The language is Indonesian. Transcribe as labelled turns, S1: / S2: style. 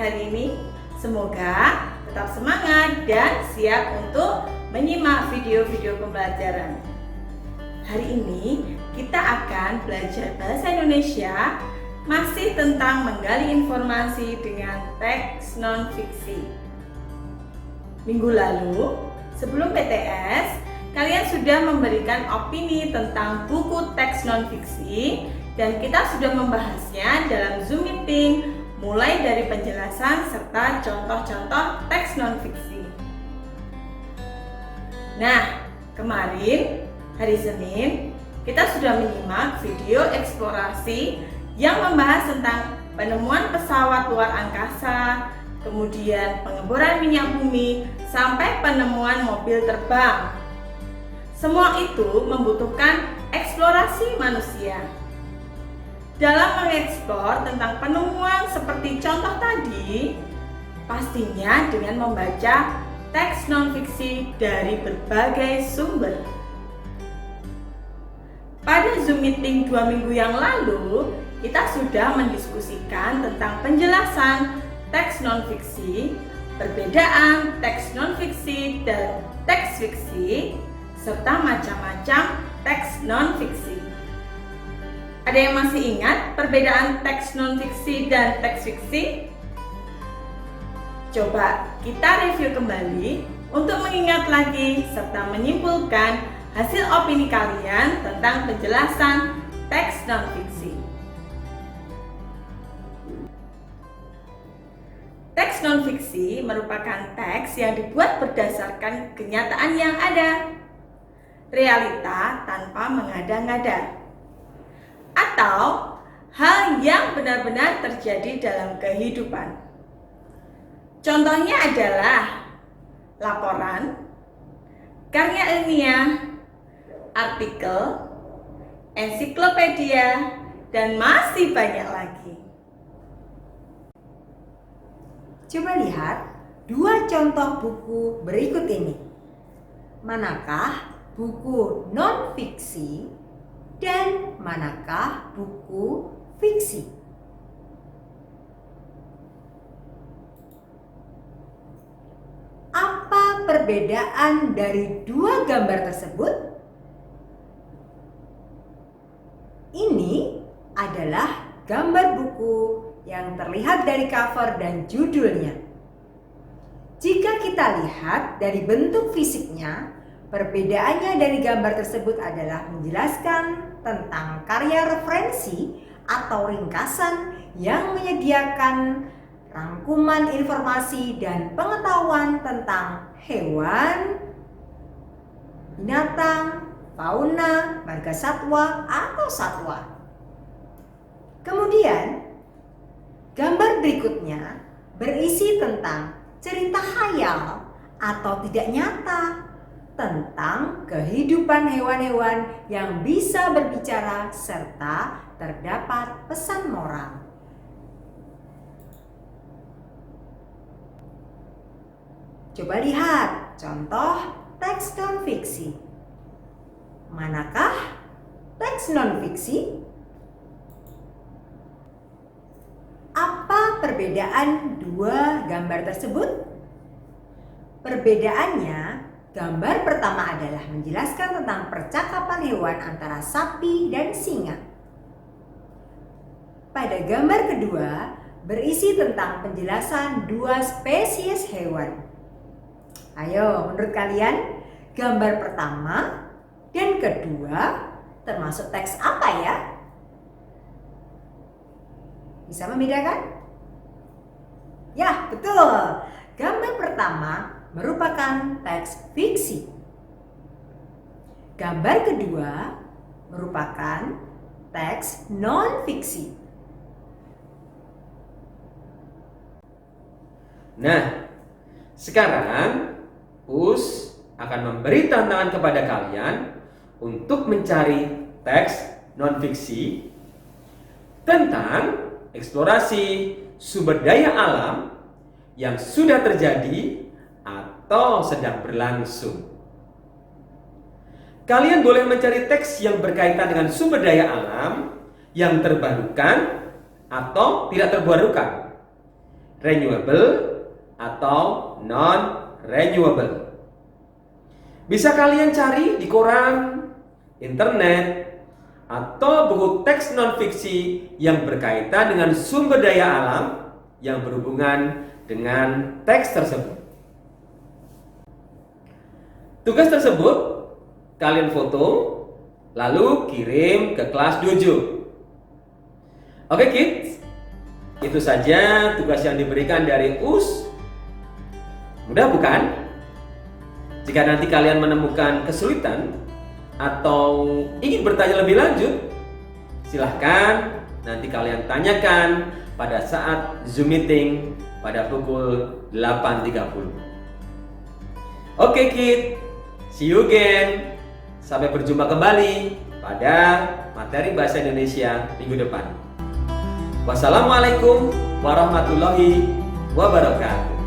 S1: hari ini? Semoga tetap semangat dan siap untuk menyimak video-video pembelajaran. Hari ini kita akan belajar bahasa Indonesia masih tentang menggali informasi dengan teks non-fiksi. Minggu lalu, sebelum PTS, kalian sudah memberikan opini tentang buku teks non-fiksi dan kita sudah membahasnya dalam Zoom meeting mulai dari penjelasan serta contoh-contoh teks non-fiksi. Nah, kemarin hari Senin kita sudah menyimak video eksplorasi yang membahas tentang penemuan pesawat luar angkasa, kemudian pengeboran minyak bumi, sampai penemuan mobil terbang. Semua itu membutuhkan eksplorasi manusia. Dalam mengeksplor tentang penemuan seperti contoh tadi, pastinya dengan membaca teks non-fiksi dari berbagai sumber. Pada Zoom meeting 2 minggu yang lalu, kita sudah mendiskusikan tentang penjelasan teks non-fiksi, perbedaan teks non-fiksi dan teks fiksi, serta macam-macam teks non-fiksi. Ada yang masih ingat perbedaan teks non-fiksi dan teks fiksi? Coba kita review kembali untuk mengingat lagi serta menyimpulkan hasil opini kalian tentang penjelasan teks non-fiksi. Teks non-fiksi merupakan teks yang dibuat berdasarkan kenyataan yang ada, realita tanpa mengada-ngada, atau hal yang benar-benar terjadi dalam kehidupan. Contohnya adalah laporan, karya ilmiah, artikel, ensiklopedia, dan masih banyak lagi.
S2: Coba lihat dua contoh buku berikut ini. Manakah buku non-fiksi dan manakah buku fiksi? Apa perbedaan dari dua gambar tersebut? Ini adalah gambar buku yang terlihat dari cover dan judulnya. Jika kita lihat dari bentuk fisiknya, perbedaannya dari gambar tersebut adalah menjelaskan tentang karya referensi atau ringkasan yang menyediakan rangkuman informasi dan pengetahuan tentang hewan, binatang, fauna, marga satwa, atau satwa. Kemudian, gambar berikutnya berisi tentang cerita khayal atau tidak nyata tentang kehidupan hewan-hewan yang bisa berbicara serta terdapat pesan moral. Coba lihat contoh teks non-fiksi. Manakah teks non-fiksi? Apa perbedaan dua gambar tersebut? Perbedaannya, gambar pertama adalah menjelaskan tentang percakapan hewan antara sapi dan singa. Pada gambar kedua, berisi tentang penjelasan dua spesies hewan. Ayo, menurut kalian, gambar pertama dan kedua termasuk teks apa ya? Bisa membedakan? Ya, betul. Gambar pertama merupakan teks fiksi. Gambar kedua merupakan teks non-fiksi.
S3: Nah, sekarang Us akan memberi tantangan kepada kalian untuk mencari teks non-fiksi tentang eksplorasi sumber daya alam yang sudah terjadi atau sedang berlangsung. Kalian boleh mencari teks yang berkaitan dengan sumber daya alam yang terbarukan atau tidak terbarukan. renewable atau non-renewable. Bisa kalian cari di koran, internet, atau buku teks non-fiksi yang berkaitan dengan sumber daya alam yang berhubungan dengan teks tersebut. Tugas tersebut kalian foto, lalu kirim ke kelas dojo. Oke kids, itu saja tugas yang diberikan dari US. Mudah bukan? Jika nanti kalian menemukan kesulitan atau ingin bertanya lebih lanjut, silahkan nanti kalian tanyakan pada saat Zoom meeting pada pukul 8.30. Oke kids, see you again. Sampai berjumpa kembali pada materi bahasa Indonesia minggu depan. Wassalamualaikum warahmatullahi wabarakatuh.